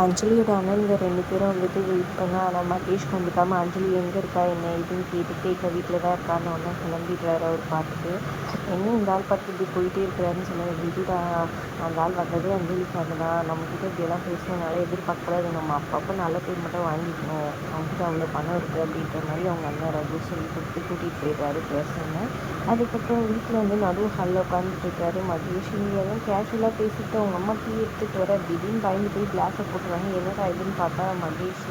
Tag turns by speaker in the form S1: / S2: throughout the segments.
S1: அஞ்சலியோட அண்ணனுங்க 2 பேரும் வந்துட்டு வெயிட் பண்ண, ஆனால் மகேஷ் கண்டுக்காமல் அஞ்சலி எங்கே இருக்கா என்ன ஏதுன்னு கேட்டுட்டு எங்கள் வீட்டில் தான் இருக்கான்னு ஒன்றா கிளம்பிடுறாரு. அவர் பார்த்துட்டு என்ன இந்த ஆள் பார்த்து இப்படி போயிட்டே இருக்கிறாருன்னு சொல்லுவார். விடுடா, அந்த ஆள் வந்ததே அஞ்சலிக்காக தான், நம்மக்கிட்ட இப்படியெல்லாம் பேசுனதுனால எதிர்பார்க்கக்கூடாது, நம்ம அப்பப்போ நல்ல பேர் மட்டும் வாங்கிக்கணும், அவங்ககிட்ட அவ்வளோ பணம் இருக்குது அப்படின்ற மாதிரி அவங்க அண்ணன் ரகு சொல்லி கொடுத்து கூட்டிகிட்டு போயிடுறாரு பேசுங்க. அதுக்கப்புறம் வீட்டில் வந்து நடு ஹாலில் உட்காந்துட்டு இருக்காரு மகேஷ். இங்கே எல்லாம் கேஷுவலாக பேசிட்டு அவங்க அம்மா டீ எடுத்துகிட்டு வர திடீர்னு பயந்து போய் கிளாஸை போட்டுருவாங்க. என்னடா இதுன்னு பார்த்தா மகேஷ்.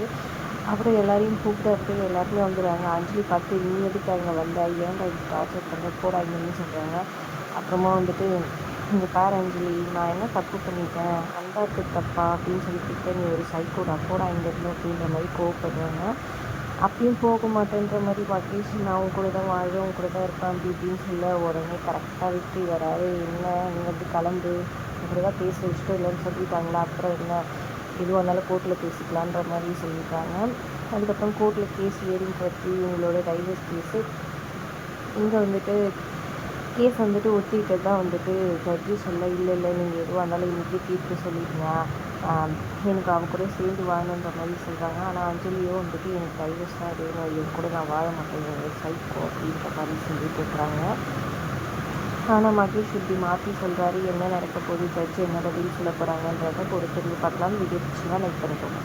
S1: அப்புறம் எல்லாரையும் கூப்பிட்டு எல்லாருமே வந்துடுறாங்க. அஞ்சலி பார்த்து நீ எதுக்கு அங்கே வந்த, ஏன்டா இது டார்ச்சர் பண்ணுற, போடா இங்கன்னு சொல்கிறாங்க. அப்புறமா வந்துட்டு இங்கே பாரு அஞ்சலி, நான் என்ன தப்பு பண்ணிட்டேன், அன்பா இருக்குது தப்பா அப்படின்னு சொல்லி கேட்டேன், நீ ஒரு சைக்கோடா, போடா இங்கேருந்து அப்படின்ற மாதிரி கோவப்படுறாங்க. அப்பயும் போக மாட்டேன்ற மாதிரி மகேஷ், நான் உன் கூட தான் வாழ்வேன், உன் கூட தான் இருப்பேன் அப்படி இப்படின்னு சொல்ல உடனே கரெக்டாக வெற்றி வராது. என்ன நீங்கள் வந்து கிளம்பு, இப்படி தான் பேச இஷ்டம் இல்லைன்னு சொல்லிட்டாங்களா, அப்புறம் என்ன எதுவாக இருந்தாலும் கோர்ட்டில் பேசிக்கலான்ற மாதிரி சொல்லிட்டாங்க. அதுக்கப்புறம் கோர்ட்டில் கேஸ் ஏறிங் பற்றி இவங்களோட டைவர்ஸ் கேஸு இங்கே வந்துட்டு கேஸ் வந்துட்டு ஒத்திக்கிட்டது தான் வந்துட்டு ஜட்ஜி சொல்ல, இல்லை நீங்கள் எதுவாக இருந்தாலும் இன்றைக்கி தீர்ப்பு சொல்லிடுங்க, எனக்கு அவ கூட சேர்ந்து வாழணுன்ற மாதிரி சொல்கிறாங்க. ஆனால் அஞ்சலியோ வந்துட்டு எனக்கு டைவர்ஸ் தான் வேணும், இது கூட நான் வாழ மாட்டேன், சைக்கோ அப்படின்ற மாதிரி சொல்லிட்டு இருக்கிறாங்க. ஆனால் மகேஷ் இப்படி மாற்றி சொல்கிறாரு. என்ன நடக்க போகுது, ஜட்ஜ் என்ன பதில் சொல்ல போகிறாங்கன்றதை பொறுத்திருந்து பார்க்கலாம். வீடியோ பிடிச்சிங்கன்னா லைக் பண்ணிக்கோங்க.